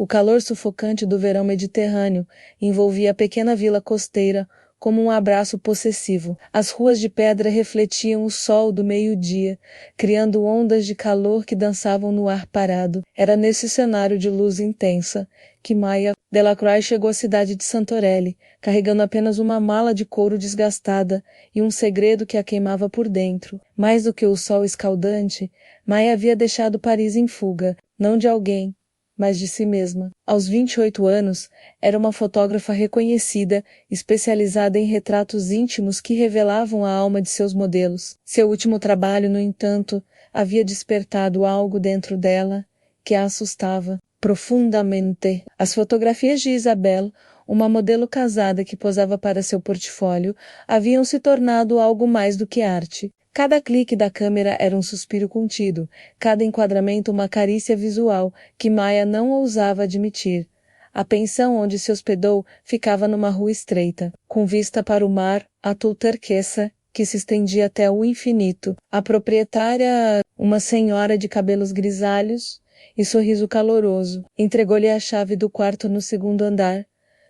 O calor sufocante do verão mediterrâneo envolvia a pequena vila costeira como um abraço possessivo. As ruas de pedra refletiam o sol do meio-dia, criando ondas de calor que dançavam no ar parado. Era nesse cenário de luz intensa que Maya Delacroix chegou à cidade de Santorelli, carregando apenas uma mala de couro desgastada e um segredo que a queimava por dentro. Mais do que o sol escaldante, Maya havia deixado Paris em fuga, não de alguém, mas de si mesma. Aos 28 anos, era uma fotógrafa reconhecida, especializada em retratos íntimos que revelavam a alma de seus modelos. Seu último trabalho, no entanto, havia despertado algo dentro dela que a assustava profundamente. As fotografias de Isabelle, uma modelo casada que posava para seu portfólio, haviam se tornado algo mais do que arte. Cada clique da câmera era um suspiro contido, cada enquadramento uma carícia visual que Maya não ousava admitir. A pensão onde se hospedou ficava numa rua estreita, com vista para o mar azul turquesa que se estendia até o infinito. A proprietária, uma senhora de cabelos grisalhos e sorriso caloroso, entregou-lhe a chave do quarto no segundo andar,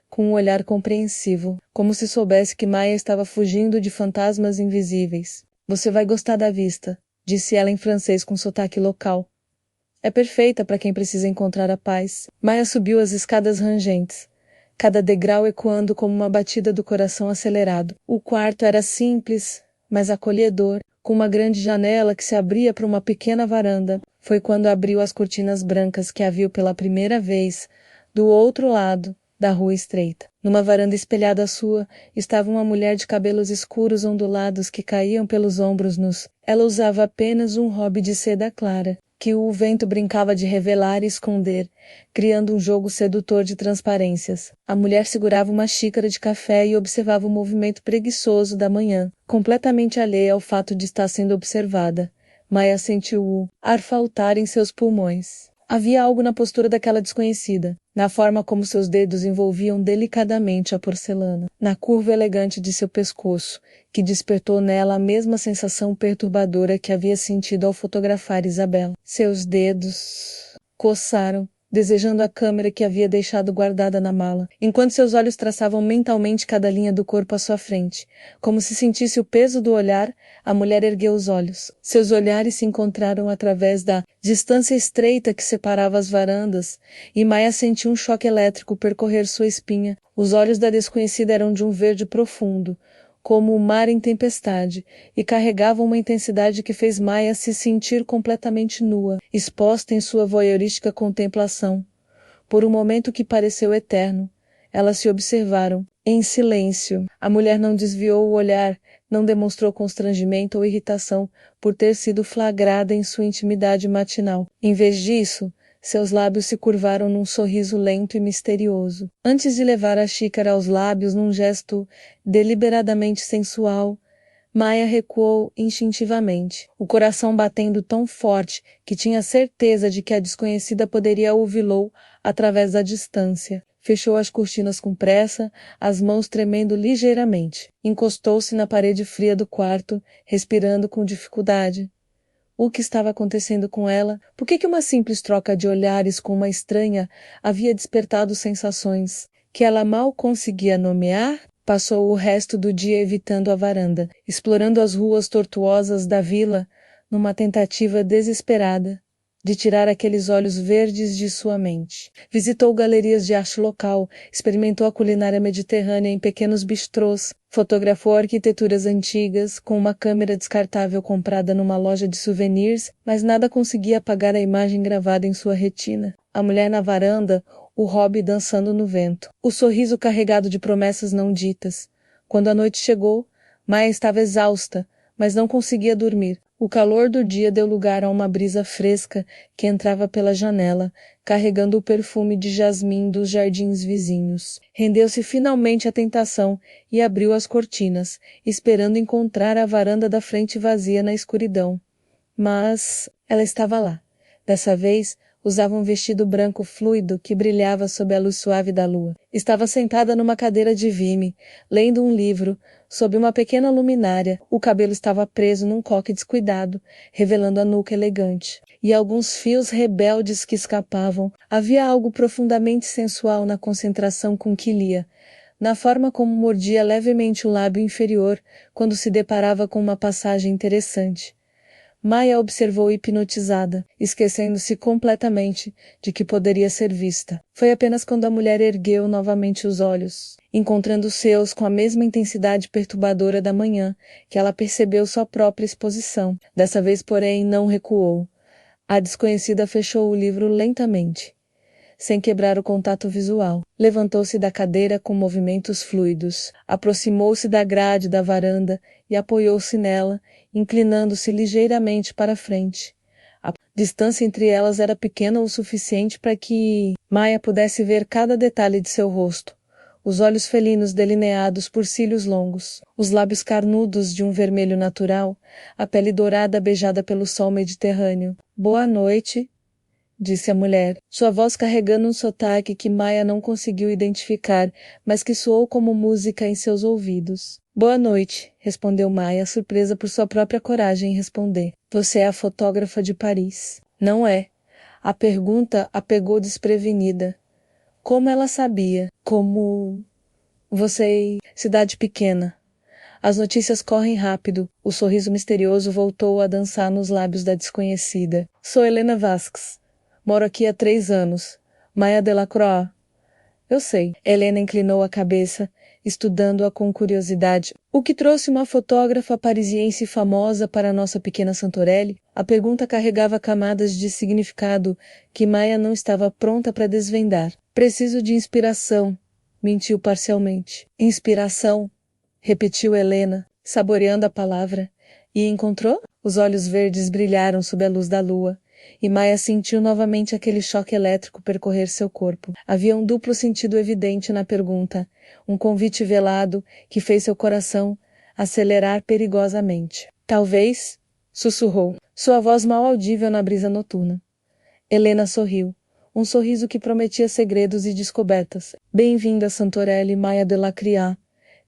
com um olhar compreensivo, como se soubesse que Maya estava fugindo de fantasmas invisíveis. Você vai gostar da vista, disse ela em francês com sotaque local. É perfeita para quem precisa encontrar a paz. Maya subiu as escadas rangentes, cada degrau ecoando como uma batida do coração acelerado. O quarto era simples, mas acolhedor, com uma grande janela que se abria para uma pequena varanda. Foi quando abriu as cortinas brancas que a viu pela primeira vez, do outro lado da rua estreita. Numa varanda espelhada à sua, estava uma mulher de cabelos escuros ondulados que caíam pelos ombros nus. Ela usava apenas um robe de seda clara, que o vento brincava de revelar e esconder, criando um jogo sedutor de transparências. A mulher segurava uma xícara de café e observava o movimento preguiçoso da manhã, completamente alheia ao fato de estar sendo observada. Maya sentiu o ar faltar em seus pulmões. Havia algo na postura daquela desconhecida, na forma como seus dedos envolviam delicadamente a porcelana, na curva elegante de seu pescoço, que despertou nela a mesma sensação perturbadora que havia sentido ao fotografar Isabelle. Seus dedos coçaram, desejando a câmera que havia deixado guardada na mala, enquanto seus olhos traçavam mentalmente cada linha do corpo à sua frente. Como se sentisse o peso do olhar, a mulher ergueu os olhos. Seus olhares se encontraram através da distância estreita que separava as varandas, e Maya sentiu um choque elétrico percorrer sua espinha. Os olhos da desconhecida eram de um verde profundo, como o mar em tempestade, e carregavam uma intensidade que fez Maya se sentir completamente nua, exposta em sua voyeurística contemplação. Por um momento que pareceu eterno, elas se observaram, em silêncio. A mulher não desviou o olhar, não demonstrou constrangimento ou irritação por ter sido flagrada em sua intimidade matinal. Em vez disso, seus lábios se curvaram num sorriso lento e misterioso. Antes de levar a xícara aos lábios num gesto deliberadamente sensual, Maya recuou instintivamente, o coração batendo tão forte que tinha certeza de que a desconhecida poderia ouvi-lo através da distância. Fechou as cortinas com pressa, as mãos tremendo ligeiramente. Encostou-se na parede fria do quarto, respirando com dificuldade. O que estava acontecendo com ela? Por que uma simples troca de olhares com uma estranha havia despertado sensações que ela mal conseguia nomear? Passou o resto do dia evitando a varanda, explorando as ruas tortuosas da vila, numa tentativa desesperada de tirar aqueles olhos verdes de sua mente. Visitou galerias de arte local, experimentou a culinária mediterrânea em pequenos bistrôs, fotografou arquiteturas antigas com uma câmera descartável comprada numa loja de souvenirs, mas nada conseguia apagar a imagem gravada em sua retina. A mulher na varanda, o hobby dançando no vento, o sorriso carregado de promessas não ditas. Quando a noite chegou, Maya estava exausta, mas não conseguia dormir. O calor do dia deu lugar a uma brisa fresca que entrava pela janela, carregando o perfume de jasmim dos jardins vizinhos. Rendeu-se finalmente à tentação e abriu as cortinas, esperando encontrar a varanda da frente vazia na escuridão. Mas ela estava lá. Dessa vez, usava um vestido branco fluido que brilhava sob a luz suave da lua. Estava sentada numa cadeira de vime, lendo um livro, sob uma pequena luminária. O cabelo estava preso num coque descuidado, revelando a nuca elegante. e alguns fios rebeldes que escapavam. Havia algo profundamente sensual na concentração com que lia, na forma como mordia levemente o lábio inferior quando se deparava com uma passagem interessante. Maya observou hipnotizada, esquecendo-se completamente de que poderia ser vista. Foi apenas quando a mulher ergueu novamente os olhos, encontrando os seus com a mesma intensidade perturbadora da manhã, que ela percebeu sua própria exposição. Dessa vez, porém, não recuou. A desconhecida fechou o livro lentamente, sem quebrar o contato visual. Levantou-se da cadeira com movimentos fluidos, aproximou-se da grade da varanda e apoiou-se nela, inclinando-se ligeiramente para a frente. A distância entre elas era pequena o suficiente para que Maya pudesse ver cada detalhe de seu rosto. Os olhos felinos delineados por cílios longos, os lábios carnudos de um vermelho natural, a pele dourada beijada pelo sol mediterrâneo. "Boa noite", disse a mulher, sua voz carregando um sotaque que Maya não conseguiu identificar, mas que soou como música em seus ouvidos. "Boa noite", respondeu Maya, surpresa por sua própria coragem em responder. "Você é a fotógrafa de Paris?" "Não é." A pergunta a pegou desprevenida. Como ela sabia? Como... Você... Cidade pequena. As notícias correm rápido. O sorriso misterioso voltou a dançar nos lábios da desconhecida. "Sou Helena Vasques. Moro aqui há 3 anos. Maya Delacroix." "Eu sei." Helena inclinou a cabeça, estudando-a com curiosidade. "O que trouxe uma fotógrafa parisiense famosa para nossa pequena Santorelli?" A pergunta carregava camadas de significado que Maya não estava pronta para desvendar. "Preciso de inspiração", mentiu parcialmente. "Inspiração?" repetiu Helena, saboreando a palavra. "E encontrou?" Os olhos verdes brilharam sob a luz da lua, e Maya sentiu novamente aquele choque elétrico percorrer seu corpo. Havia um duplo sentido evidente na pergunta, um convite velado que fez seu coração acelerar perigosamente. "Talvez", sussurrou, sua voz mal audível na brisa noturna. Helena sorriu, um sorriso que prometia segredos e descobertas. "Bem-vinda, Santorelli, Maya Delacroix.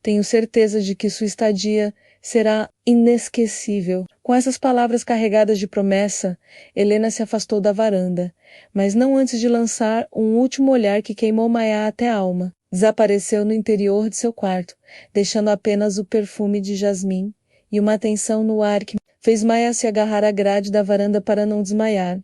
Tenho certeza de que sua estadia será inesquecível." Com essas palavras carregadas de promessa, Helena se afastou da varanda, mas não antes de lançar um último olhar que queimou Maya até a alma. Desapareceu no interior de seu quarto, deixando apenas o perfume de jasmim e uma tensão no ar que fez Maya se agarrar à grade da varanda para não desmaiar.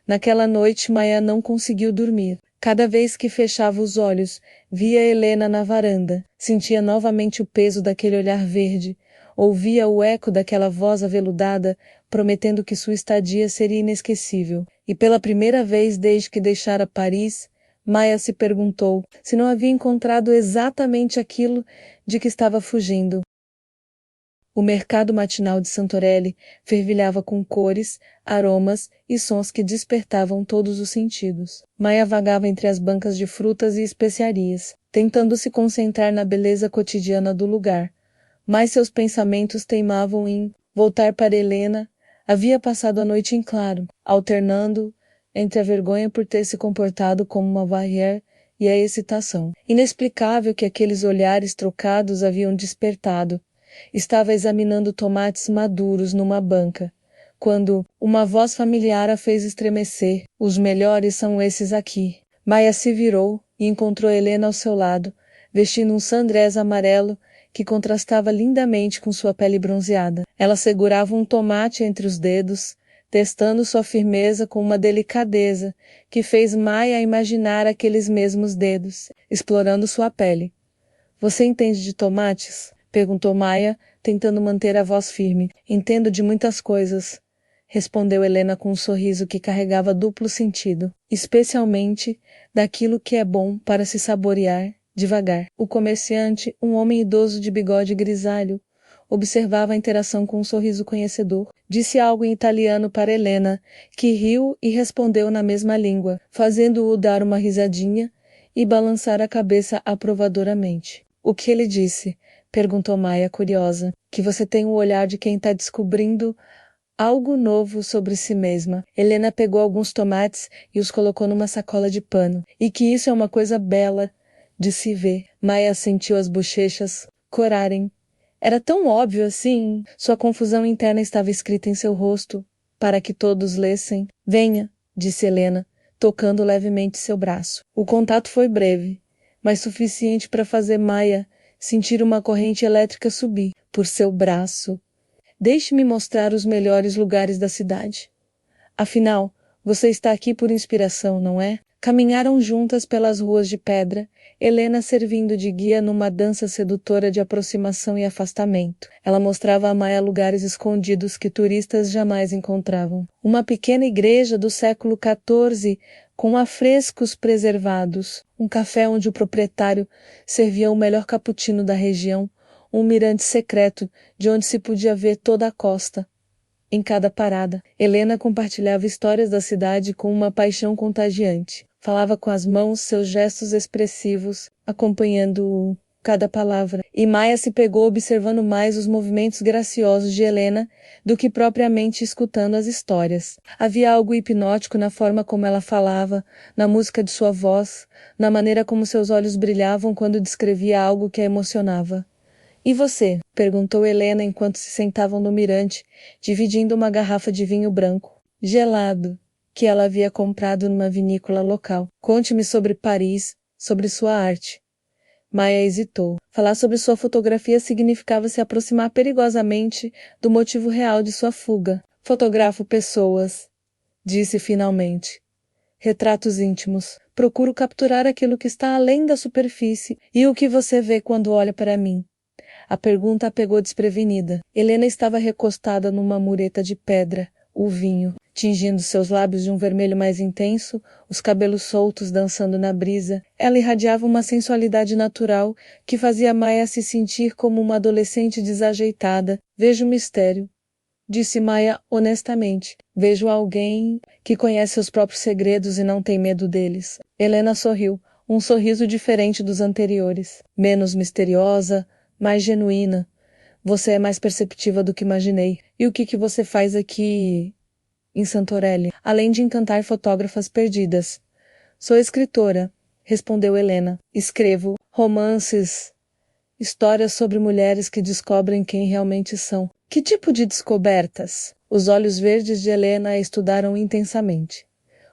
Naquela noite, Maya não conseguiu dormir. Cada vez que fechava os olhos, via Helena na varanda, sentia novamente o peso daquele olhar verde, ouvia o eco daquela voz aveludada, prometendo que sua estadia seria inesquecível. E pela primeira vez desde que deixara Paris, Maya se perguntou se não havia encontrado exatamente aquilo de que estava fugindo. O mercado matinal de Santorelli fervilhava com cores, aromas e sons que despertavam todos os sentidos. Maya vagava entre as bancas de frutas e especiarias, tentando se concentrar na beleza cotidiana do lugar. Mas seus pensamentos teimavam em voltar para Helena. Havia passado a noite em claro, alternando entre a vergonha por ter se comportado como uma voyeur e a excitação. Inexplicável que aqueles olhares trocados haviam despertado. Estava examinando tomates maduros numa banca, quando uma voz familiar a fez estremecer. "Os melhores são esses aqui." Maya se virou e encontrou Helena ao seu lado, vestindo um sundress amarelo que contrastava lindamente com sua pele bronzeada. Ela segurava um tomate entre os dedos, testando sua firmeza com uma delicadeza que fez Maya imaginar aqueles mesmos dedos, explorando sua pele. "Você entende de tomates?" perguntou Maya, tentando manter a voz firme. "Entendo de muitas coisas", respondeu Helena com um sorriso que carregava duplo sentido, "especialmente daquilo que é bom para se saborear devagar." O comerciante, um homem idoso de bigode grisalho, observava a interação com um sorriso conhecedor. Disse algo em italiano para Helena, que riu e respondeu na mesma língua, fazendo-o dar uma risadinha e balançar a cabeça aprovadoramente. "O que ele disse?" perguntou Maya, curiosa. "Que você tem o olhar de quem está descobrindo algo novo sobre si mesma." Helena pegou alguns tomates e os colocou numa sacola de pano. "E que isso é uma coisa bela de se ver." Maya sentiu as bochechas corarem. Era tão óbvio assim. Sua confusão interna estava escrita em seu rosto. para que todos lessem. Venha, disse Helena, tocando levemente seu braço. O contato foi breve, mas suficiente para fazer Maia sentir uma corrente elétrica subir por seu braço. Deixe-me mostrar os melhores lugares da cidade. Afinal, você está aqui por inspiração, não é? Caminharam juntas pelas ruas de pedra, Helena servindo de guia numa dança sedutora de aproximação e afastamento. Ela mostrava a Maia lugares escondidos que turistas jamais encontravam. Uma pequena igreja do século XIV com afrescos preservados, um café onde o proprietário servia o melhor cappuccino da região, um mirante secreto de onde se podia ver toda a costa. Em cada parada, Helena compartilhava histórias da cidade com uma paixão contagiante. Falava com as mãos seus gestos expressivos, acompanhando cada palavra. E Maia se pegou observando mais os movimentos graciosos de Helena do que propriamente escutando as histórias. Havia algo hipnótico na forma como ela falava, na música de sua voz, na maneira como seus olhos brilhavam quando descrevia algo que a emocionava. E você? Perguntou Helena enquanto se sentavam no mirante, dividindo uma garrafa de vinho branco, gelado, que ela havia comprado numa vinícola local. Conte-me sobre Paris, sobre sua arte. Maia hesitou. Falar sobre sua fotografia significava se aproximar perigosamente do motivo real de sua fuga. Fotografo pessoas, disse finalmente. Retratos íntimos. Procuro capturar aquilo que está além da superfície. E o que você vê quando olha para mim? A pergunta a pegou desprevenida. Helena estava recostada numa mureta de pedra, o vinho, tingindo seus lábios de um vermelho mais intenso, os cabelos soltos dançando na brisa. Ela irradiava uma sensualidade natural que fazia Maia se sentir como uma adolescente desajeitada. Vejo mistério, disse Maia honestamente. Vejo alguém que conhece seus próprios segredos e não tem medo deles. Helena sorriu, um sorriso diferente dos anteriores. Menos misteriosa, mais genuína. Você é mais perceptiva do que imaginei. E o que você faz aqui em Santorelli, além de encantar fotógrafas perdidas? Sou escritora, respondeu Helena. Escrevo romances, histórias sobre mulheres que descobrem quem realmente são. Que tipo de descobertas? Os olhos verdes de Helena a estudaram intensamente.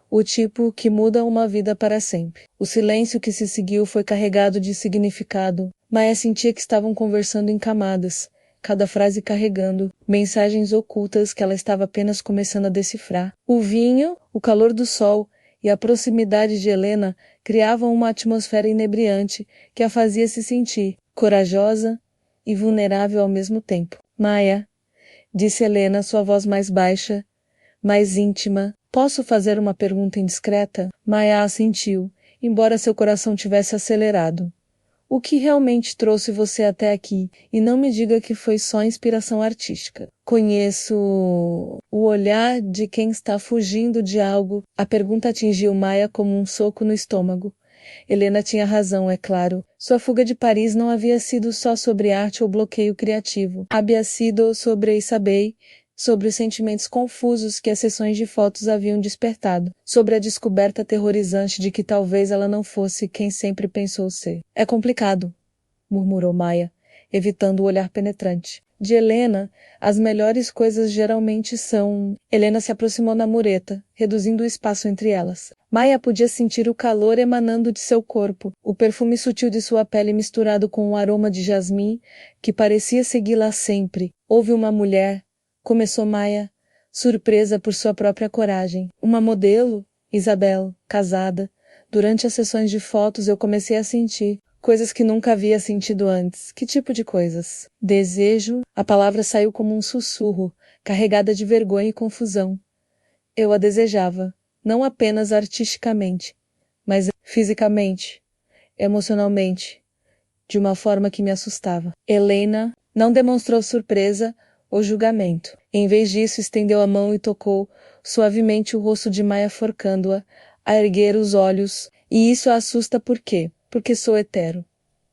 O tipo que muda uma vida para sempre. O silêncio que se seguiu foi carregado de significado. Maia sentia que estavam conversando em camadas, cada frase carregando mensagens ocultas que ela estava apenas começando a decifrar. O vinho, o calor do sol e a proximidade de Helena criavam uma atmosfera inebriante que a fazia se sentir corajosa e vulnerável ao mesmo tempo. Maia, disse Helena, sua voz mais baixa, mais íntima. Posso fazer uma pergunta indiscreta? Maia assentiu, embora seu coração tivesse acelerado. O que realmente trouxe você até aqui? E não me diga que foi só inspiração artística. Conheço o olhar de quem está fugindo de algo. A pergunta atingiu Maia como um soco no estômago. Helena tinha razão, é claro. Sua fuga de Paris não havia sido só sobre arte ou bloqueio criativo. Havia sido sobre Isabey, sobre os sentimentos confusos que as sessões de fotos haviam despertado, sobre a descoberta aterrorizante de que talvez ela não fosse quem sempre pensou ser. É complicado, murmurou Maia, evitando o olhar penetrante. De Helena, as melhores coisas geralmente são... Helena se aproximou na mureta, reduzindo o espaço entre elas. Maia podia sentir o calor emanando de seu corpo, o perfume sutil de sua pele misturado com o aroma de jasmim que parecia segui-la sempre. Houve uma mulher... Começou Maia, surpresa por sua própria coragem. Uma modelo, Isabel, casada. Durante as sessões de fotos eu comecei a sentir coisas que nunca havia sentido antes. Que tipo de coisas? Desejo. A palavra saiu como um sussurro, carregada de vergonha e confusão. Eu a desejava, não apenas artisticamente, mas fisicamente, emocionalmente, de uma forma que me assustava. Helena não demonstrou surpresa ou julgamento. Em vez disso, estendeu a mão e tocou suavemente o rosto de Maia, forçando-a a erguer os olhos. E isso a assusta por quê? Porque sou hetero.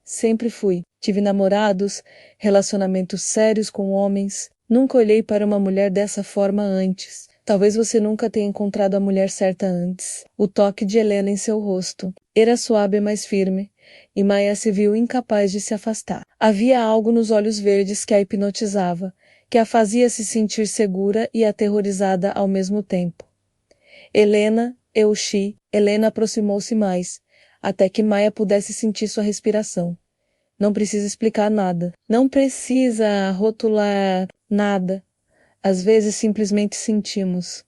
Sempre fui. Tive namorados, relacionamentos sérios com homens. Nunca olhei para uma mulher dessa forma antes. Talvez você nunca tenha encontrado a mulher certa antes. O toque de Helena em seu rosto era suave e mais firme, e Maia se viu incapaz de se afastar. Havia algo nos olhos verdes que a hipnotizava, que a fazia se sentir segura e aterrorizada ao mesmo tempo. Helena, Euxi, Helena aproximou-se mais, até que Maia pudesse sentir sua respiração. Não precisa explicar nada. Não precisa rotular nada. Às vezes simplesmente sentimos.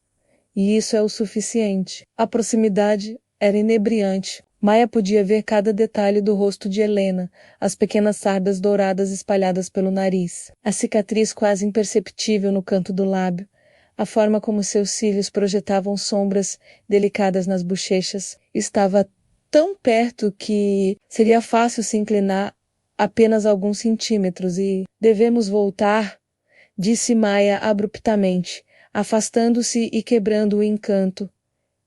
E isso é o suficiente. A proximidade era inebriante. Maia podia ver cada detalhe do rosto de Helena, as pequenas sardas douradas espalhadas pelo nariz, a cicatriz quase imperceptível no canto do lábio, a forma como seus cílios projetavam sombras delicadas nas bochechas. Estava tão perto que seria fácil se inclinar apenas alguns centímetros e devemos voltar, disse Maia abruptamente, afastando-se e quebrando o encanto.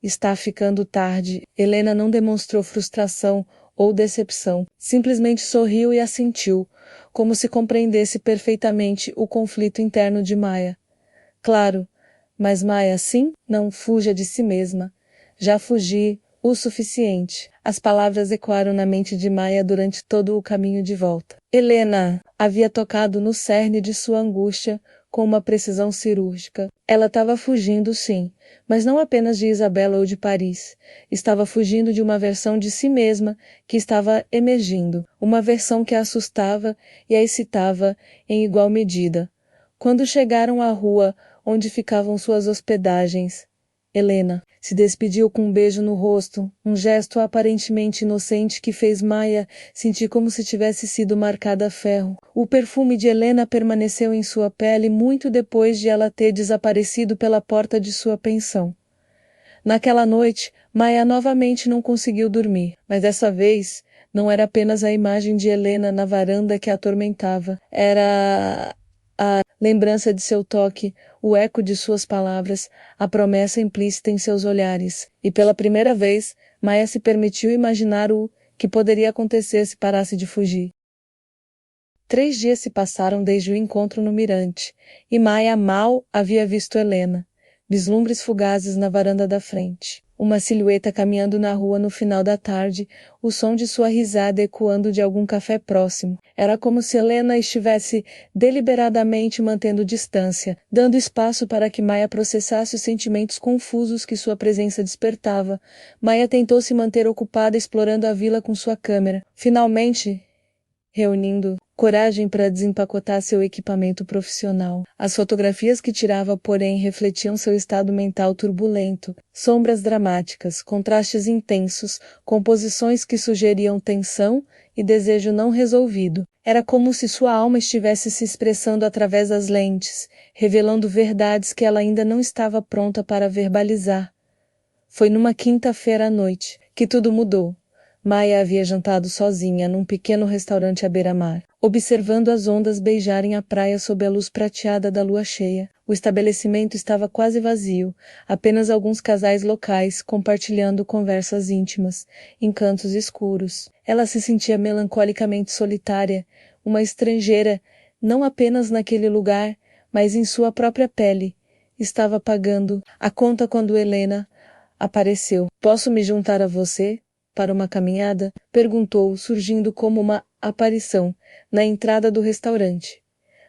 Está ficando tarde. Helena não demonstrou frustração ou decepção. Simplesmente sorriu e assentiu, como se compreendesse perfeitamente o conflito interno de Maia. Claro, mas Maia, sim, não fuja de si mesma. Já fugi o suficiente. As palavras ecoaram na mente de Maia durante todo o caminho de volta. Helena havia tocado no cerne de sua angústia com uma precisão cirúrgica. Ela estava fugindo, sim, mas não apenas de Isabela ou de Paris. Estava fugindo de uma versão de si mesma que estava emergindo, uma versão que a assustava e a excitava em igual medida. Quando chegaram à rua onde ficavam suas hospedagens, Helena se despediu com um beijo no rosto, um gesto aparentemente inocente que fez Maia sentir como se tivesse sido marcada a ferro. O perfume de Helena permaneceu em sua pele muito depois de ela ter desaparecido pela porta de sua pensão. Naquela noite, Maia novamente não conseguiu dormir, mas dessa vez não era apenas a imagem de Helena na varanda que a atormentava, era a lembrança de seu toque, o eco de suas palavras, a promessa implícita em seus olhares. E pela primeira vez, Maia se permitiu imaginar o que poderia acontecer se parasse de fugir. 3 dias se passaram desde o encontro no mirante, e Maia mal havia visto Helena. Vislumbres fugazes na varanda da frente. Uma silhueta caminhando na rua no final da tarde, o som de sua risada ecoando de algum café próximo. Era como se Helena estivesse deliberadamente mantendo distância, dando espaço para que Maia processasse os sentimentos confusos que sua presença despertava. Maia tentou se manter ocupada explorando a vila com sua câmera. Finalmente, reunindo coragem para desempacotar seu equipamento profissional. As fotografias que tirava, porém, refletiam seu estado mental turbulento. Sombras dramáticas, contrastes intensos, composições que sugeriam tensão e desejo não resolvido. Era como se sua alma estivesse se expressando através das lentes, revelando verdades que ela ainda não estava pronta para verbalizar. Foi numa quinta-feira à noite que tudo mudou. Maia havia jantado sozinha num pequeno restaurante à beira-mar, observando as ondas beijarem a praia sob a luz prateada da lua cheia. O estabelecimento estava quase vazio, apenas alguns casais locais compartilhando conversas íntimas, em cantos escuros. Ela se sentia melancolicamente solitária, uma estrangeira, não apenas naquele lugar, mas em sua própria pele. Estava pagando a conta quando Helena apareceu. "Posso me juntar a você para uma caminhada?" perguntou, surgindo como uma aparição na entrada do restaurante.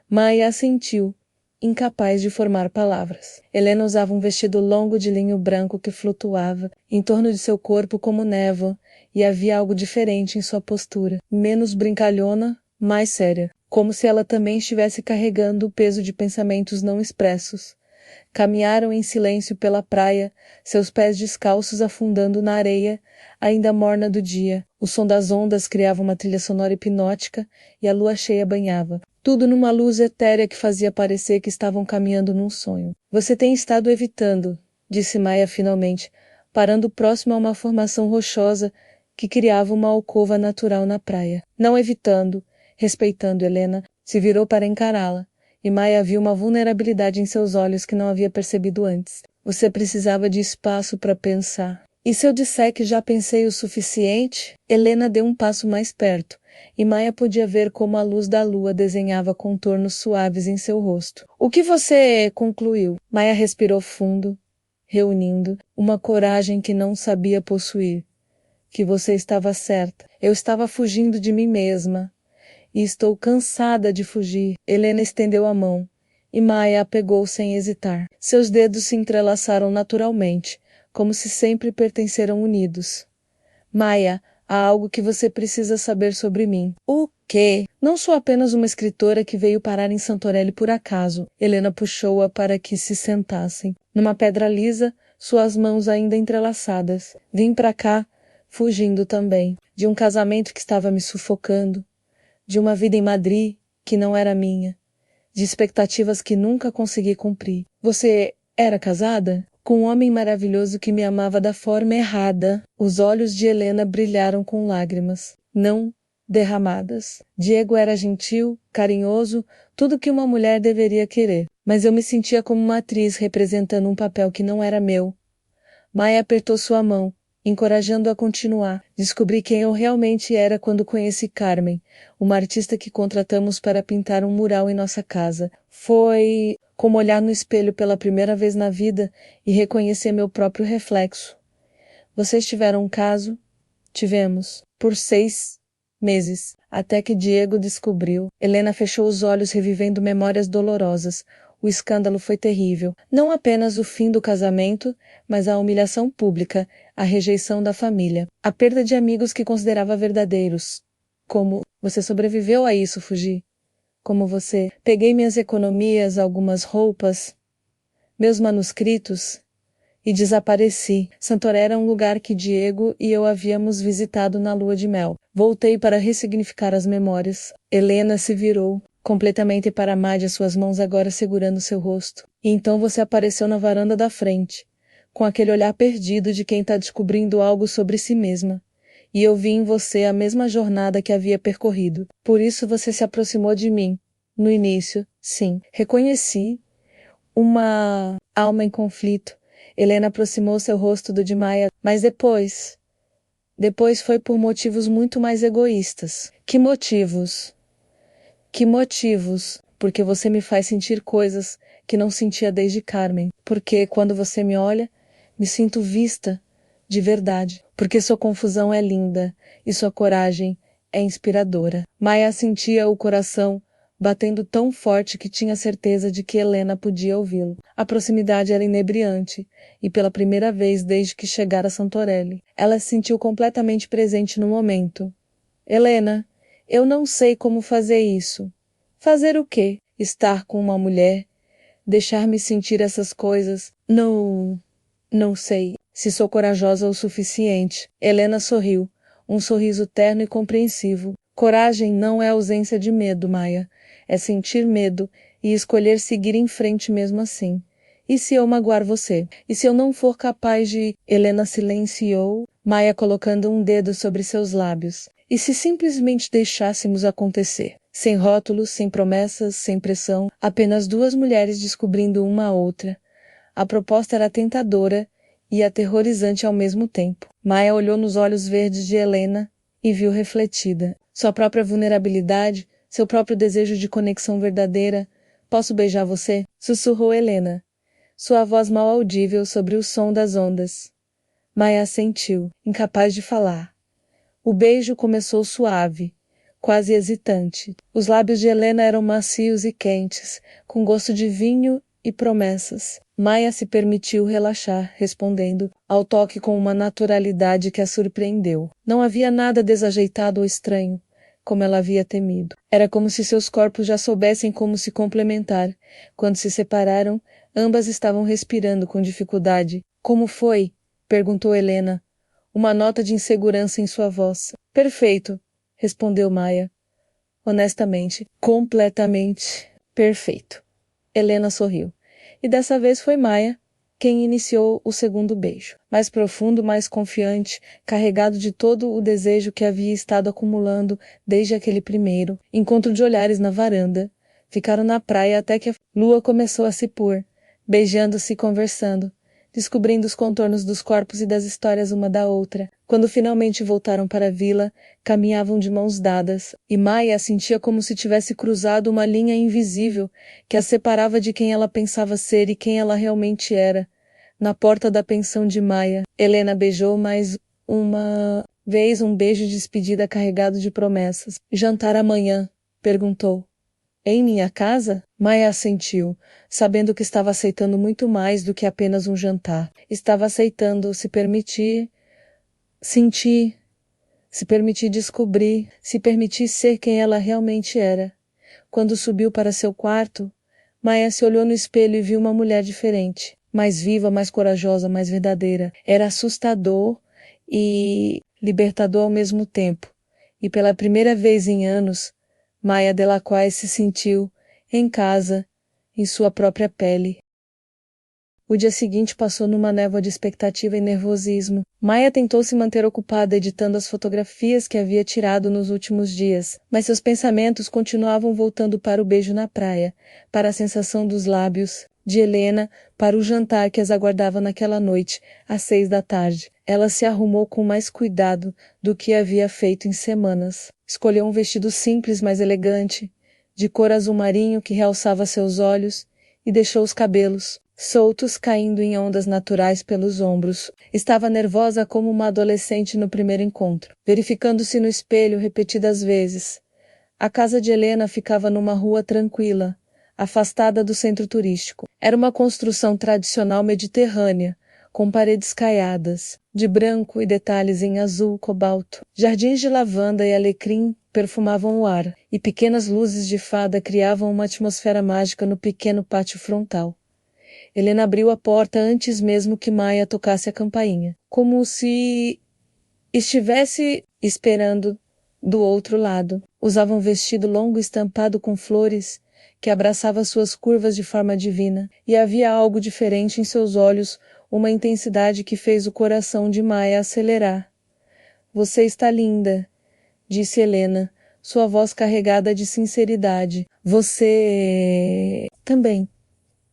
Maia assentiu, incapaz de formar palavras. Helena usava um vestido longo de linho branco que flutuava em torno de seu corpo como névoa, e havia algo diferente em sua postura, menos brincalhona, mais séria, como se ela também estivesse carregando o peso de pensamentos não expressos. Caminharam em silêncio pela praia, seus pés descalços afundando na areia, ainda morna do dia. O som das ondas criava uma trilha sonora hipnótica e a lua cheia banhava. Tudo numa luz etérea que fazia parecer que estavam caminhando num sonho. "Você tem estado evitando", disse Maia finalmente, parando próximo a uma formação rochosa que criava uma alcova natural na praia. Não evitando, respeitando Helena, se virou para encará-la. E Maia viu uma vulnerabilidade em seus olhos que não havia percebido antes. "Você precisava de espaço para pensar." "E se eu disser que já pensei o suficiente?" Helena deu um passo mais perto, e Maia podia ver como a luz da lua desenhava contornos suaves em seu rosto. "O que você concluiu?" Maia respirou fundo, reunindo uma coragem que não sabia possuir. "Que você estava certa. Eu estava fugindo de mim mesma. E estou cansada de fugir." Helena estendeu a mão, e Maia a pegou sem hesitar. Seus dedos se entrelaçaram naturalmente, como se sempre pertenceram unidos. Maia, há algo que você precisa saber sobre mim. O quê? Não sou apenas uma escritora que veio parar em Santorelli por acaso. Helena puxou-a para que se sentassem. Numa pedra lisa, suas mãos ainda entrelaçadas. Vim para cá, fugindo também, de um casamento que estava me sufocando, de uma vida em Madrid que não era minha, de expectativas que nunca consegui cumprir. Você era casada? Com um homem maravilhoso que me amava da forma errada. Os olhos de Helena brilharam com lágrimas, não derramadas. Diego era gentil, carinhoso, tudo que uma mulher deveria querer. Mas eu me sentia como uma atriz representando um papel que não era meu. Maia apertou sua mão, encorajando-a a continuar. Descobri quem eu realmente era quando conheci Carmen, uma artista que contratamos para pintar um mural em nossa casa. Foi como olhar no espelho pela primeira vez na vida e reconhecer meu próprio reflexo. Vocês tiveram um caso? Tivemos. Por 6 meses. Até que Diego descobriu. Helena fechou os olhos revivendo memórias dolorosas. O escândalo foi terrível. Não apenas o fim do casamento, mas a humilhação pública, a rejeição da família, a perda de amigos que considerava verdadeiros. Como você sobreviveu a isso, Fugi? Como você? Peguei minhas economias, algumas roupas, meus manuscritos e desapareci. Santoré era um lugar que Diego e eu havíamos visitado na lua de mel. Voltei para ressignificar as memórias. Helena se virou completamente para Mádia, suas mãos agora segurando seu rosto. E então você apareceu na varanda da frente, com aquele olhar perdido de quem está descobrindo algo sobre si mesma. E eu vi em você a mesma jornada que havia percorrido. Por isso você se aproximou de mim. No início, sim. Reconheci uma alma em conflito. Helena aproximou seu rosto do de Maia, mas depois foi por motivos muito mais egoístas. Que motivos? Que motivos? Porque você me faz sentir coisas que não sentia desde Carmen. Porque quando você me olha, me sinto vista de verdade. Porque sua confusão é linda e sua coragem é inspiradora. Maia sentia o coração batendo tão forte que tinha certeza de que Helena podia ouvi-lo. A proximidade era inebriante, e pela primeira vez desde que chegara a Santorelli, ela se sentiu completamente presente no momento. Helena, eu não sei como fazer isso. Fazer o quê? Estar com uma mulher? Deixar-me sentir essas coisas? Não sei se sou corajosa o suficiente. Helena sorriu, um sorriso terno e compreensivo. Coragem não é ausência de medo, Maia. É sentir medo e escolher seguir em frente mesmo assim. E se eu magoar você? E se eu não for capaz de... Helena silenciou, Maia colocando um dedo sobre seus lábios. E se simplesmente deixássemos acontecer? Sem rótulos, sem promessas, sem pressão, apenas duas mulheres descobrindo uma a outra. A proposta era tentadora e aterrorizante ao mesmo tempo. Maia olhou nos olhos verdes de Helena e viu refletida sua própria vulnerabilidade, seu próprio desejo de conexão verdadeira. Posso beijar você? Sussurrou Helena, sua voz mal audível sobre o som das ondas. Maia assentiu, incapaz de falar. O beijo começou suave, quase hesitante. Os lábios de Helena eram macios e quentes, com gosto de vinho e promessas. Maia se permitiu relaxar, respondendo ao toque com uma naturalidade que a surpreendeu. Não havia nada desajeitado ou estranho, como ela havia temido. Era como se seus corpos já soubessem como se complementar. Quando se separaram, ambas estavam respirando com dificuldade. Como foi? Perguntou Helena, uma nota de insegurança em sua voz. Perfeito, respondeu Maia. Honestamente, completamente perfeito. Helena sorriu. E dessa vez foi Maia quem iniciou o segundo beijo. Mais profundo, mais confiante, carregado de todo o desejo que havia estado acumulando desde aquele primeiro encontro de olhares na varanda. Ficaram na praia até que a lua começou a se pôr, beijando-se e conversando, descobrindo os contornos dos corpos e das histórias uma da outra. Quando finalmente voltaram para a vila, caminhavam de mãos dadas, e Maia sentia como se tivesse cruzado uma linha invisível que a separava de quem ela pensava ser e quem ela realmente era. Na porta da pensão de Maia, Helena beijou mais uma vez, um beijo de despedida carregado de promessas. Jantar amanhã? Perguntou. Em minha casa? Maia assentiu, sabendo que estava aceitando muito mais do que apenas um jantar. Estava aceitando se permitir sentir, se permitir descobrir, se permitir ser quem ela realmente era. Quando subiu para seu quarto, Maia se olhou no espelho e viu uma mulher diferente, mais viva, mais corajosa, mais verdadeira. Era assustador e libertador ao mesmo tempo. E pela primeira vez em anos, Maia Delacroix se sentiu em casa, em sua própria pele. O dia seguinte passou numa névoa de expectativa e nervosismo. Maia tentou se manter ocupada editando as fotografias que havia tirado nos últimos dias, mas seus pensamentos continuavam voltando para o beijo na praia, para a sensação dos lábios de Helena, para o jantar que as aguardava naquela noite, às 6 da tarde. Ela se arrumou com mais cuidado do que havia feito em semanas. Escolheu um vestido simples, mas elegante, de cor azul marinho que realçava seus olhos, e deixou os cabelos soltos caindo em ondas naturais pelos ombros. Estava nervosa como uma adolescente no primeiro encontro, verificando-se no espelho repetidas vezes. A casa de Helena ficava numa rua tranquila, afastada do centro turístico. Era uma construção tradicional mediterrânea, com paredes caiadas, de branco e detalhes em azul cobalto. Jardins de lavanda e alecrim perfumavam o ar, e pequenas luzes de fada criavam uma atmosfera mágica no pequeno pátio frontal. Helena abriu a porta antes mesmo que Maia tocasse a campainha, como se estivesse esperando do outro lado. Usava um vestido longo estampado com flores que abraçava suas curvas de forma divina, e havia algo diferente em seus olhos, uma intensidade que fez o coração de Maia acelerar. Você está linda, disse Helena, sua voz carregada de sinceridade. Você também,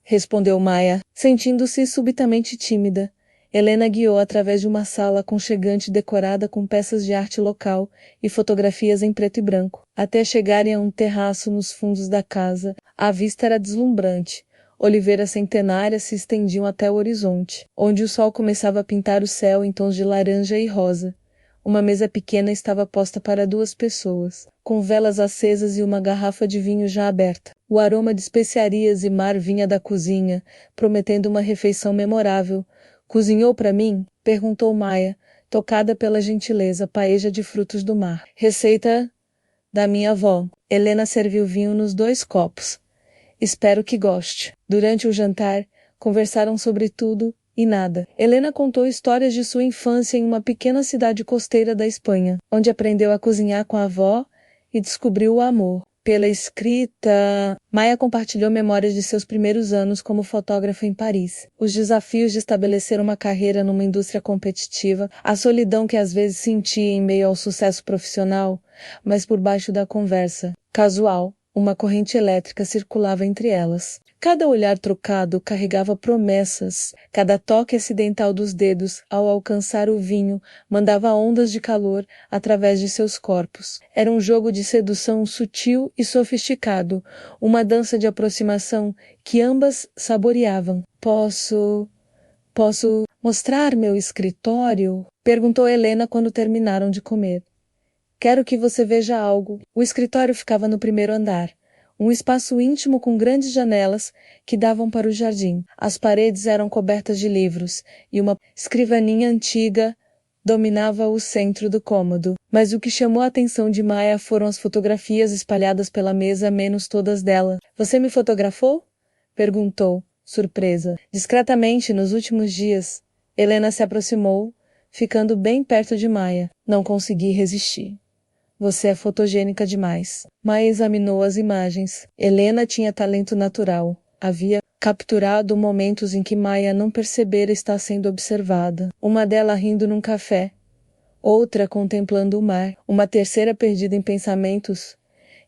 respondeu Maia, sentindo-se subitamente tímida. Helena guiou através de uma sala aconchegante decorada com peças de arte local e fotografias em preto e branco, até chegarem a um terraço nos fundos da casa. A vista era deslumbrante. Oliveiras centenárias se estendiam até o horizonte, onde o sol começava a pintar o céu em tons de laranja e rosa. Uma mesa pequena estava posta para 2 pessoas, com velas acesas e uma garrafa de vinho já aberta. O aroma de especiarias e mar vinha da cozinha, prometendo uma refeição memorável. Cozinhou para mim? Perguntou Maia, tocada pela gentileza, paeja de frutos do mar. Receita da minha avó. Helena serviu vinho nos 2 copos. Espero que goste. Durante o jantar, conversaram sobre tudo e nada. Helena contou histórias de sua infância em uma pequena cidade costeira da Espanha, onde aprendeu a cozinhar com a avó e descobriu o amor pela escrita. Maia compartilhou memórias de seus primeiros anos como fotógrafa em Paris, os desafios de estabelecer uma carreira numa indústria competitiva, a solidão que às vezes sentia em meio ao sucesso profissional, mas por baixo da conversa casual, uma corrente elétrica circulava entre elas. Cada olhar trocado carregava promessas, cada toque acidental dos dedos ao alcançar o vinho mandava ondas de calor através de seus corpos. Era um jogo de sedução sutil e sofisticado, uma dança de aproximação que ambas saboreavam. Posso mostrar meu escritório? Perguntou Helena quando terminaram de comer. Quero que você veja algo. O escritório ficava no primeiro andar. Um espaço íntimo com grandes janelas que davam para o jardim. As paredes eram cobertas de livros e uma escrivaninha antiga dominava o centro do cômodo. Mas o que chamou a atenção de Maia foram as fotografias espalhadas pela mesa, menos todas dela. Você me fotografou? Perguntou, surpresa. Discretamente, nos últimos dias, Helena se aproximou, ficando bem perto de Maia. Não consegui resistir. Você é fotogênica demais. Maia examinou as imagens. Helena tinha talento natural. Havia capturado momentos em que Maia não percebera estar sendo observada. Uma delas rindo num café. Outra contemplando o mar. Uma terceira perdida em pensamentos,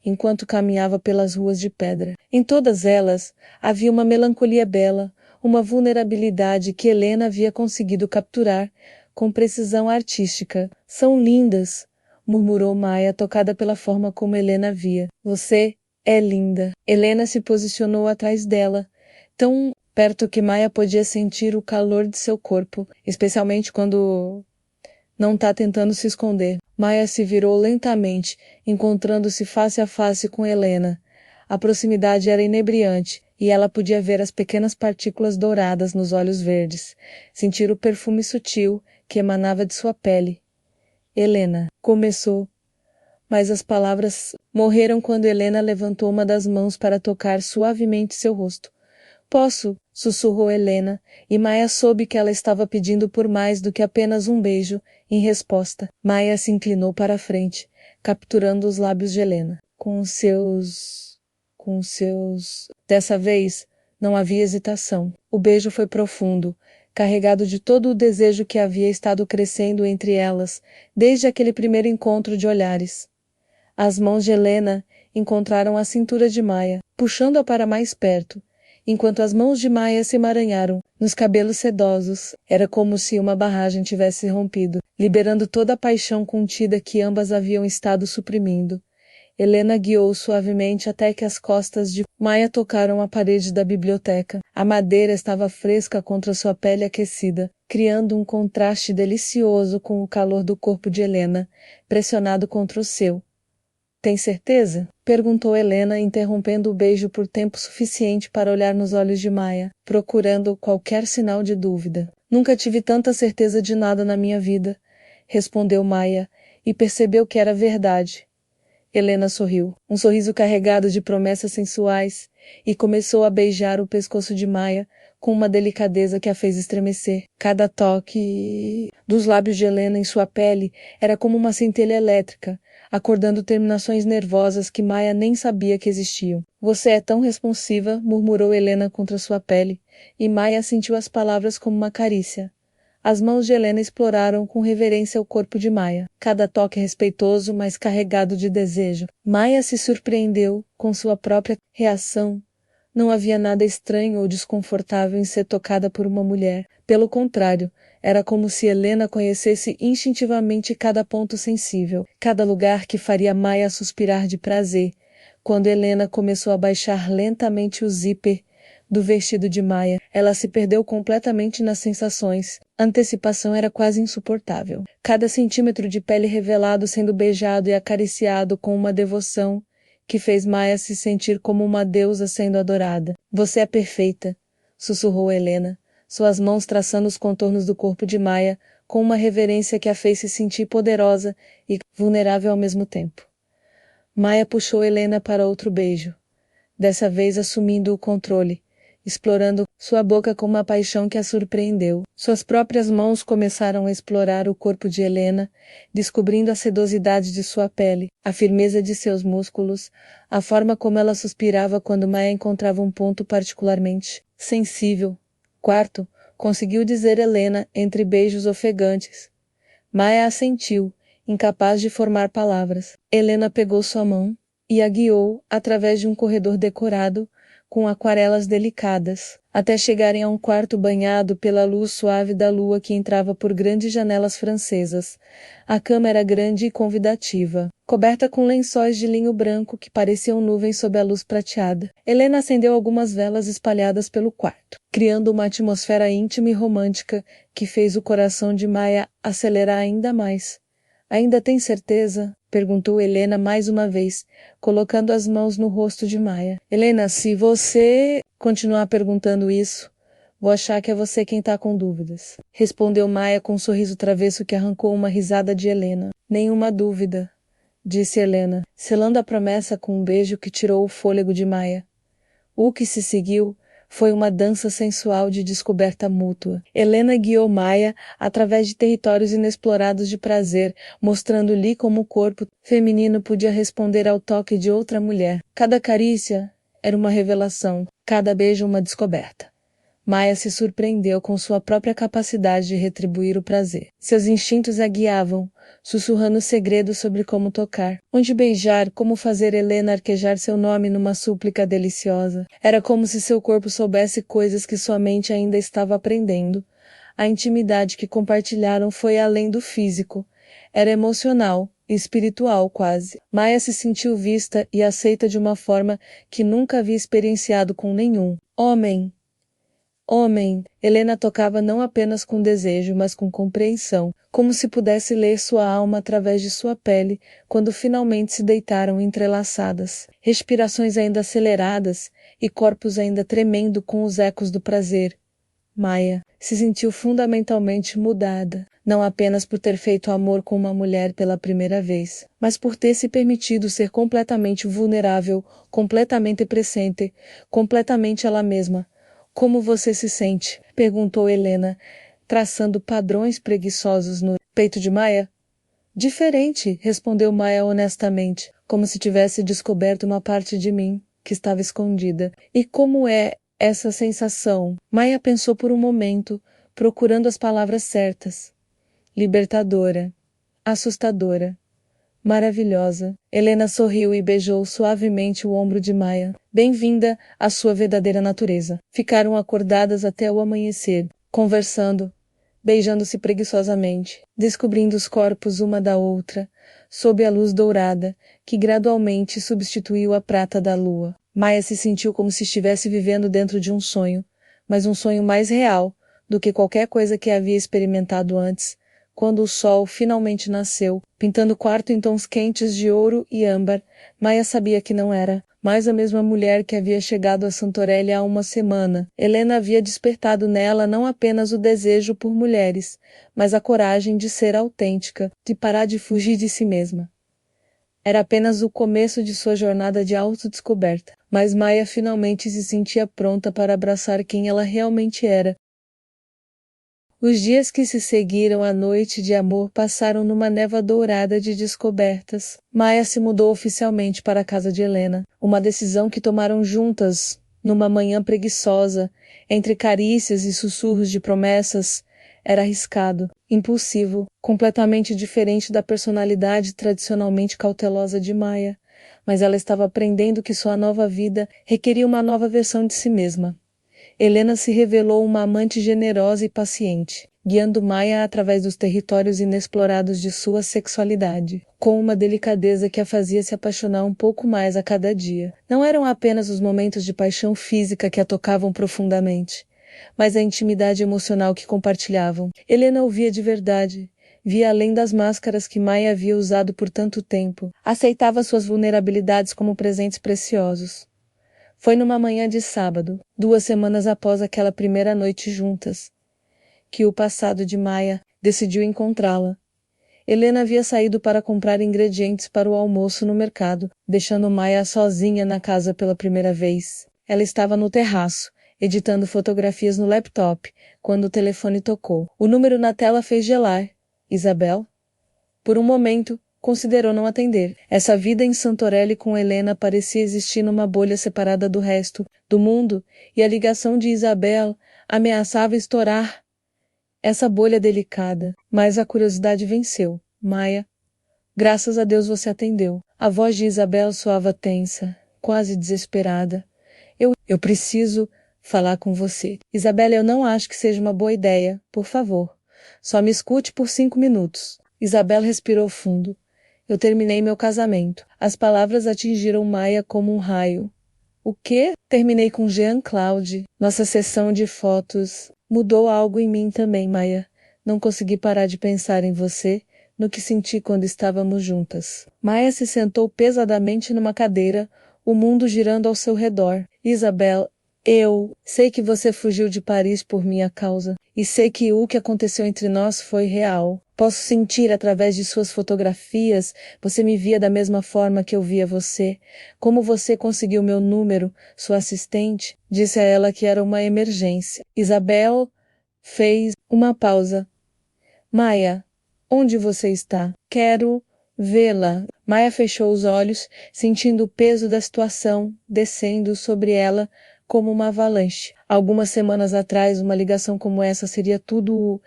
enquanto caminhava pelas ruas de pedra. Em todas elas, havia uma melancolia bela, uma vulnerabilidade que Helena havia conseguido capturar com precisão artística. São lindas, murmurou Maia, tocada pela forma como Helena via. Você é linda. Helena se posicionou atrás dela, tão perto que Maia podia sentir o calor de seu corpo, especialmente quando não está tentando se esconder. Maia se virou lentamente, encontrando-se face a face com Helena. A proximidade era inebriante, e ela podia ver as pequenas partículas douradas nos olhos verdes, sentir o perfume sutil que emanava de sua pele. Helena, começou, mas as palavras morreram quando Helena levantou uma das mãos para tocar suavemente seu rosto. Posso, sussurrou Helena, e Maia soube que ela estava pedindo por mais do que apenas um beijo, em resposta. Maia se inclinou para a frente, capturando os lábios de Helena. Com seus... Dessa vez, não havia hesitação. O beijo foi profundo, carregado de todo o desejo que havia estado crescendo entre elas, desde aquele primeiro encontro de olhares. As mãos de Helena encontraram a cintura de Maia, puxando-a para mais perto, enquanto as mãos de Maia se emaranharam nos cabelos sedosos. Era como se uma barragem tivesse rompido, liberando toda a paixão contida que ambas haviam estado suprimindo. Helena guiou suavemente até que as costas de Maia tocaram a parede da biblioteca. A madeira estava fresca contra sua pele aquecida, criando um contraste delicioso com o calor do corpo de Helena, pressionado contra o seu. Tem certeza? Perguntou Helena, interrompendo o beijo por tempo suficiente para olhar nos olhos de Maia, procurando qualquer sinal de dúvida. Nunca tive tanta certeza de nada na minha vida, respondeu Maia, e percebeu que era verdade. Helena sorriu, um sorriso carregado de promessas sensuais, e começou a beijar o pescoço de Maia com uma delicadeza que a fez estremecer. Cada toque dos lábios de Helena em sua pele era como uma centelha elétrica, acordando terminações nervosas que Maia nem sabia que existiam. Você é tão responsiva, murmurou Helena contra sua pele, e Maia sentiu as palavras como uma carícia. As mãos de Helena exploraram com reverência o corpo de Maia, cada toque respeitoso, mas carregado de desejo. Maia se surpreendeu com sua própria reação. Não havia nada estranho ou desconfortável em ser tocada por uma mulher. Pelo contrário, era como se Helena conhecesse instintivamente cada ponto sensível, cada lugar que faria Maia suspirar de prazer. Quando Helena começou a baixar lentamente o zíper do vestido de Maia, ela se perdeu completamente nas sensações. A antecipação era quase insuportável. Cada centímetro de pele revelado sendo beijado e acariciado com uma devoção que fez Maia se sentir como uma deusa sendo adorada. Você é perfeita, sussurrou Helena, suas mãos traçando os contornos do corpo de Maia com uma reverência que a fez se sentir poderosa e vulnerável ao mesmo tempo. Maia puxou Helena para outro beijo, dessa vez assumindo o controle, explorando sua boca com uma paixão que a surpreendeu. Suas próprias mãos começaram a explorar o corpo de Helena, descobrindo a sedosidade de sua pele, a firmeza de seus músculos, a forma como ela suspirava quando Maia encontrava um ponto particularmente sensível. Quarto, conseguiu dizer Helena entre beijos ofegantes. Maia assentiu, incapaz de formar palavras. Helena pegou sua mão e a guiou através de um corredor decorado com aquarelas delicadas, até chegarem a um quarto banhado pela luz suave da lua que entrava por grandes janelas francesas. A cama era grande e convidativa, coberta com lençóis de linho branco que pareciam nuvens sob a luz prateada. Helena acendeu algumas velas espalhadas pelo quarto, criando uma atmosfera íntima e romântica que fez o coração de Maia acelerar ainda mais. Ainda tem certeza? Perguntou Helena mais uma vez, colocando as mãos no rosto de Maia. Helena, se você continuar perguntando isso, vou achar que é você quem está com dúvidas. Respondeu Maia com um sorriso travesso que arrancou uma risada de Helena. Nenhuma dúvida, disse Helena, selando a promessa com um beijo que tirou o fôlego de Maia. O que se seguiu foi uma dança sensual de descoberta mútua. Helena guiou Maia através de territórios inexplorados de prazer, mostrando-lhe como o corpo feminino podia responder ao toque de outra mulher. Cada carícia era uma revelação, cada beijo uma descoberta. Maia se surpreendeu com sua própria capacidade de retribuir o prazer. Seus instintos a guiavam, sussurrando segredos sobre como tocar, onde beijar, como fazer Helena arquejar seu nome numa súplica deliciosa. Era como se seu corpo soubesse coisas que sua mente ainda estava aprendendo. A intimidade que compartilharam foi além do físico. Era emocional e espiritual quase. Maia se sentiu vista e aceita de uma forma que nunca havia experienciado com nenhum homem. Homem, Helena tocava não apenas com desejo, mas com compreensão, como se pudesse ler sua alma através de sua pele, quando finalmente se deitaram entrelaçadas. Respirações ainda aceleradas e corpos ainda tremendo com os ecos do prazer. Maia se sentiu fundamentalmente mudada, não apenas por ter feito amor com uma mulher pela primeira vez, mas por ter se permitido ser completamente vulnerável, completamente presente, completamente ela mesma. Como você se sente? Perguntou Helena, traçando padrões preguiçosos no peito de Maia. Diferente, respondeu Maia honestamente, como se tivesse descoberto uma parte de mim que estava escondida. E como é essa sensação? Maia pensou por um momento, procurando as palavras certas. Libertadora, assustadora, maravilhosa. Helena sorriu e beijou suavemente o ombro de Maia. Bem-vinda à sua verdadeira natureza. Ficaram acordadas até o amanhecer, conversando, beijando-se preguiçosamente, descobrindo os corpos uma da outra, sob a luz dourada, que gradualmente substituiu a prata da lua. Maia se sentiu como se estivesse vivendo dentro de um sonho, mas um sonho mais real do que qualquer coisa que havia experimentado antes, quando o sol finalmente nasceu, pintando o quarto em tons quentes de ouro e âmbar. Maia sabia que não era mais a mesma mulher que havia chegado a Santorelli há uma semana. Helena havia despertado nela não apenas o desejo por mulheres, mas a coragem de ser autêntica, de parar de fugir de si mesma. Era apenas o começo de sua jornada de autodescoberta, mas Maia finalmente se sentia pronta para abraçar quem ela realmente era. Os dias que se seguiram à noite de amor passaram numa névoa dourada de descobertas. Maia se mudou oficialmente para a casa de Helena, uma decisão que tomaram juntas, numa manhã preguiçosa, entre carícias e sussurros de promessas. Era arriscado, impulsivo, completamente diferente da personalidade tradicionalmente cautelosa de Maia, mas ela estava aprendendo que sua nova vida requeria uma nova versão de si mesma. Helena se revelou uma amante generosa e paciente, guiando Maia através dos territórios inexplorados de sua sexualidade, com uma delicadeza que a fazia se apaixonar um pouco mais a cada dia. Não eram apenas os momentos de paixão física que a tocavam profundamente, mas a intimidade emocional que compartilhavam. Helena ouvia de verdade, via além das máscaras que Maia havia usado por tanto tempo, aceitava suas vulnerabilidades como presentes preciosos. Foi numa manhã de sábado, 2 semanas após aquela primeira noite juntas, que o passado de Maia decidiu encontrá-la. Helena havia saído para comprar ingredientes para o almoço no mercado, deixando Maia sozinha na casa pela primeira vez. Ela estava no terraço, editando fotografias no laptop, quando o telefone tocou. O número na tela fez gelar. Isabel? Por um momento, considerou não atender. Essa vida em Santorelli com Helena parecia existir numa bolha separada do resto, do mundo, e a ligação de Isabel ameaçava estourar essa bolha delicada. Mas a curiosidade venceu. Maia, graças a Deus você atendeu. A voz de Isabel soava tensa, quase desesperada. Eu preciso falar com você. Isabel, eu não acho que seja uma boa ideia. Por favor, só me escute por 5 minutos. Isabel respirou fundo. Eu terminei meu casamento. As palavras atingiram Maia como um raio. O quê? Terminei com Jean-Claude. Nossa sessão de fotos mudou algo em mim também, Maia. Não consegui parar de pensar em você, no que senti quando estávamos juntas. Maia se sentou pesadamente numa cadeira, o mundo girando ao seu redor. Isabel, eu sei que você fugiu de Paris por minha causa, e sei que o que aconteceu entre nós foi real. Posso sentir através de suas fotografias, você me via da mesma forma que eu via você. Como você conseguiu meu número, sua assistente, disse a ela que era uma emergência. Isabel fez uma pausa. Maia, onde você está? Quero vê-la. Maia fechou os olhos, sentindo o peso da situação descendo sobre ela como uma avalanche. Algumas semanas atrás, uma ligação como essa seria tudo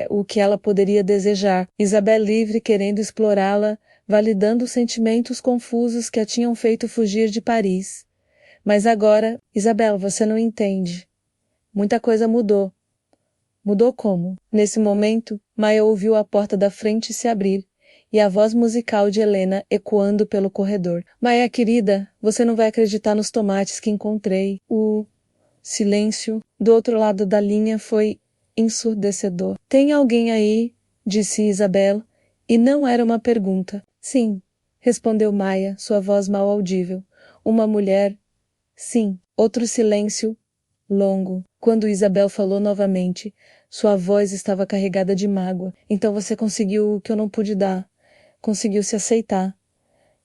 o que ela poderia desejar. Isabel livre, querendo explorá-la, validando os sentimentos confusos que a tinham feito fugir de Paris. Mas agora, Isabel, você não entende. Muita coisa mudou. Mudou como? Nesse momento, Maia ouviu a porta da frente se abrir e a voz musical de Helena ecoando pelo corredor. Maia, querida, você não vai acreditar nos tomates que encontrei. Silêncio, do outro lado da linha, foi ensurdecedor. Tem alguém aí? Disse Isabel, e não era uma pergunta. Sim, respondeu Maia, sua voz mal audível. Uma mulher? Sim. Outro silêncio longo. Quando Isabel falou novamente, sua voz estava carregada de mágoa. Então você conseguiu o que eu não pude dar. Conseguiu se aceitar.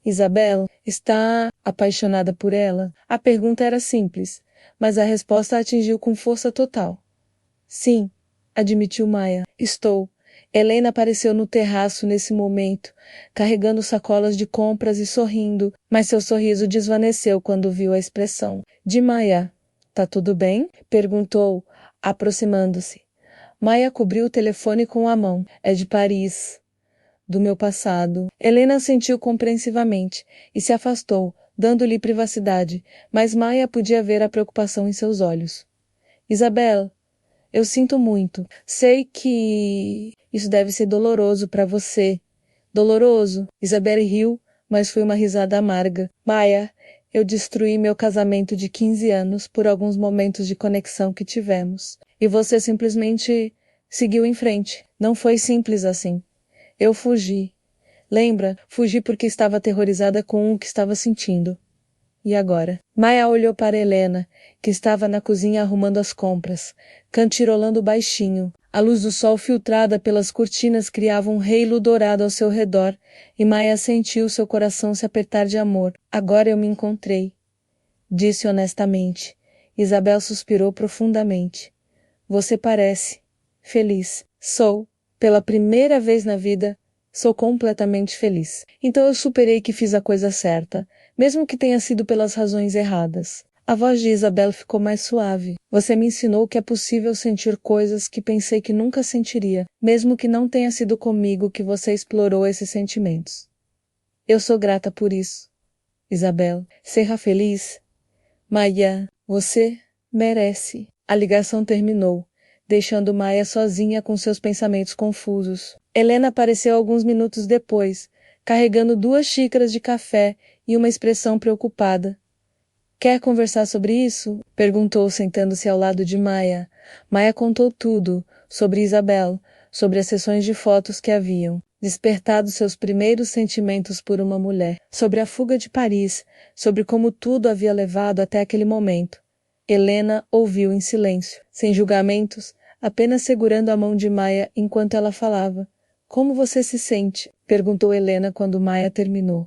Isabel está apaixonada por ela? A pergunta era simples, mas a resposta a atingiu com força total. Sim, admitiu Maia. Estou. Helena apareceu no terraço nesse momento, carregando sacolas de compras e sorrindo, mas seu sorriso desvaneceu quando viu a expressão de Maia. Tá tudo bem? Perguntou, aproximando-se. Maia cobriu o telefone com a mão. É de Paris. Do meu passado. Helena sentiu compreensivamente e se afastou, dando-lhe privacidade, mas Maia podia ver a preocupação em seus olhos. Isabel, eu sinto muito. Sei que isso deve ser doloroso para você. Doloroso? Isabel riu, mas foi uma risada amarga. Maia, eu destruí meu casamento de 15 anos por alguns momentos de conexão que tivemos. E você simplesmente seguiu em frente. Não foi simples assim. Eu fugi. Lembra? Fugi porque estava aterrorizada com o que estava sentindo. E agora? Maia olhou para Helena, que estava na cozinha arrumando as compras, cantirolando baixinho. A luz do sol filtrada pelas cortinas criava um halo dourado ao seu redor, e Maia sentiu seu coração se apertar de amor. Agora eu me encontrei, disse honestamente. Isabel suspirou profundamente. Você parece feliz. Sou. Pela primeira vez na vida, sou completamente feliz. Então eu superei que fiz a coisa certa, mesmo que tenha sido pelas razões erradas. A voz de Isabel ficou mais suave. Você me ensinou que é possível sentir coisas que pensei que nunca sentiria, mesmo que não tenha sido comigo que você explorou esses sentimentos. Eu sou grata por isso. Isabel, será feliz? Maia, você merece. A ligação terminou, deixando Maia sozinha com seus pensamentos confusos. Helena apareceu alguns minutos depois, carregando 2 xícaras de café e uma expressão preocupada. Quer conversar sobre isso? Perguntou, sentando-se ao lado de Maia. Maia contou tudo, sobre Isabel, sobre as sessões de fotos que haviam despertado seus primeiros sentimentos por uma mulher, sobre a fuga de Paris, sobre como tudo havia levado até aquele momento. Helena ouviu em silêncio, sem julgamentos, apenas segurando a mão de Maia enquanto ela falava. Como você se sente? Perguntou Helena quando Maia terminou.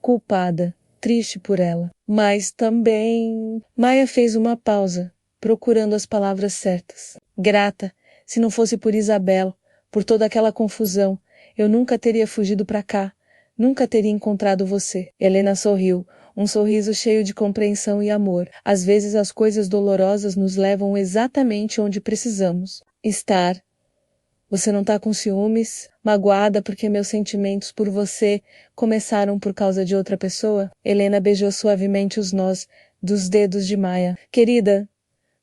Culpada, triste por ela. Mas também... Maia fez uma pausa, procurando as palavras certas. Grata, se não fosse por Isabel, por toda aquela confusão, eu nunca teria fugido para cá, nunca teria encontrado você. Helena sorriu, um sorriso cheio de compreensão e amor. Às vezes as coisas dolorosas nos levam exatamente onde precisamos estar. Você não tá com ciúmes? Magoada porque meus sentimentos por você começaram por causa de outra pessoa? Helena beijou suavemente os nós dos dedos de Maia. Querida,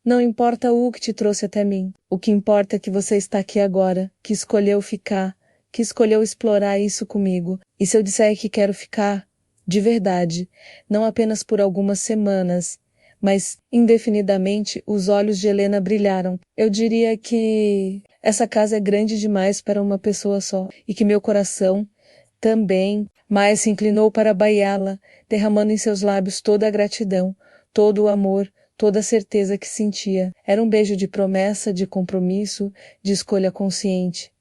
não importa o que te trouxe até mim. O que importa é que você está aqui agora, que escolheu ficar, que escolheu explorar isso comigo. E se eu disser que quero ficar, de verdade, não apenas por algumas semanas, mas indefinidamente, os olhos de Helena brilharam. Eu diria que essa casa é grande demais para uma pessoa só, e que meu coração também. Maia se inclinou para baiá-la, derramando em seus lábios toda a gratidão, todo o amor, toda a certeza que sentia. Era um beijo de promessa, de compromisso, de escolha consciente.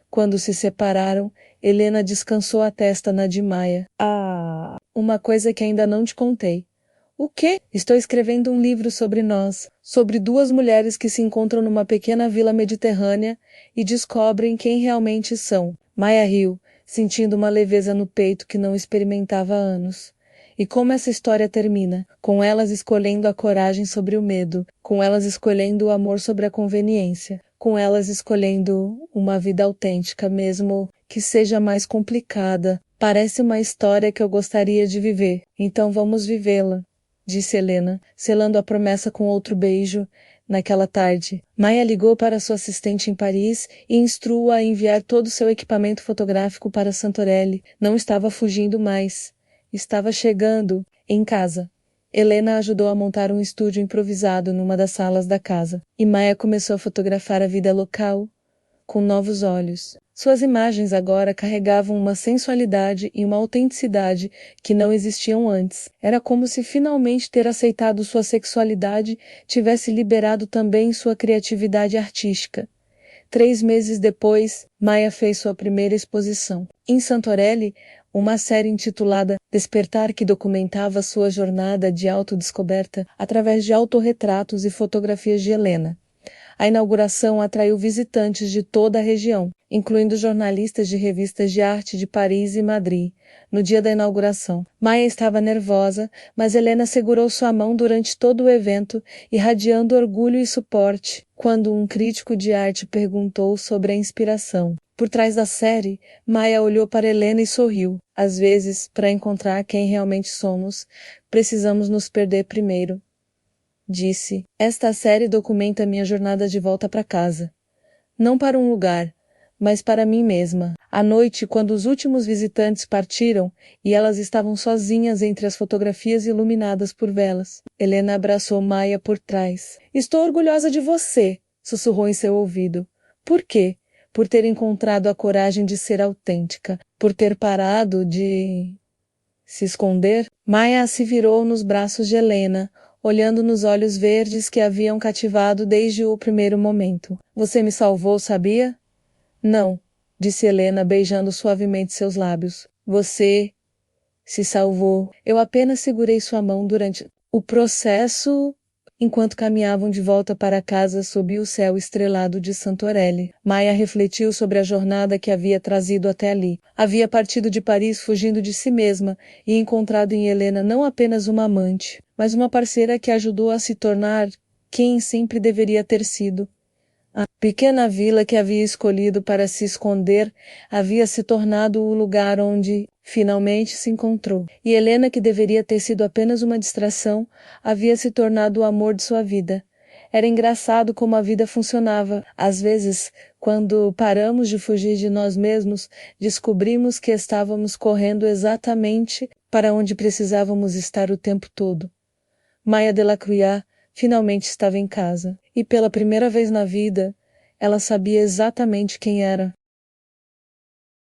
Quando se separaram, Helena descansou a testa na de Maia. Ah, uma coisa que ainda não te contei. O quê? Estou escrevendo um livro sobre nós, sobre 2 mulheres que se encontram numa pequena vila mediterrânea e descobrem quem realmente são. Maia riu, sentindo uma leveza no peito que não experimentava há anos. E como essa história termina? Com elas escolhendo a coragem sobre o medo, com elas escolhendo o amor sobre a conveniência, com elas escolhendo uma vida autêntica, mesmo que seja mais complicada. Parece uma história que eu gostaria de viver, então vamos vivê-la, disse Helena, selando a promessa com outro beijo. Naquela tarde, Maia ligou para sua assistente em Paris e instruiu-a a enviar todo o seu equipamento fotográfico para Santorelli. Não estava fugindo mais. Estava chegando em casa. Helena ajudou a montar um estúdio improvisado numa das salas da casa, e Maia começou a fotografar a vida local com novos olhos. Suas imagens agora carregavam uma sensualidade e uma autenticidade que não existiam antes. Era como se finalmente ter aceitado sua sexualidade tivesse liberado também sua criatividade artística. 3 meses depois, Maia fez sua primeira exposição. Em Santorelli, uma série intitulada Despertar, que documentava sua jornada de autodescoberta através de autorretratos e fotografias de Helena. A inauguração atraiu visitantes de toda a região, incluindo jornalistas de revistas de arte de Paris e Madrid. No dia da inauguração, Maia estava nervosa, mas Helena segurou sua mão durante todo o evento, irradiando orgulho e suporte, quando um crítico de arte perguntou sobre a inspiração. Por trás da série, Maia olhou para Helena e sorriu. Às vezes, para encontrar quem realmente somos, precisamos nos perder primeiro. Disse, esta série documenta minha jornada de volta para casa. Não para um lugar, mas para mim mesma. À noite, quando os últimos visitantes partiram e elas estavam sozinhas entre as fotografias iluminadas por velas, Helena abraçou Maia por trás. Estou orgulhosa de você, sussurrou em seu ouvido. Por quê? Por ter encontrado a coragem de ser autêntica, por ter parado de se esconder. Maia se virou nos braços de Helena, olhando nos olhos verdes que haviam cativado desde o primeiro momento. Você me salvou, sabia? Não, disse Helena, beijando suavemente seus lábios. Você se salvou. Eu apenas segurei sua mão durante o processo, enquanto caminhavam de volta para casa sob o céu estrelado de Santorelli. Maia refletiu sobre a jornada que havia trazido até ali. Havia partido de Paris fugindo de si mesma e encontrado em Helena não apenas uma amante, mas uma parceira que ajudou a se tornar quem sempre deveria ter sido. A pequena vila que havia escolhido para se esconder havia se tornado o lugar onde finalmente se encontrou. E Helena, que deveria ter sido apenas uma distração, havia se tornado o amor de sua vida. Era engraçado como a vida funcionava. Às vezes, quando paramos de fugir de nós mesmos, descobrimos que estávamos correndo exatamente para onde precisávamos estar o tempo todo. Maia Delacroix finalmente estava em casa, e pela primeira vez na vida, ela sabia exatamente quem era.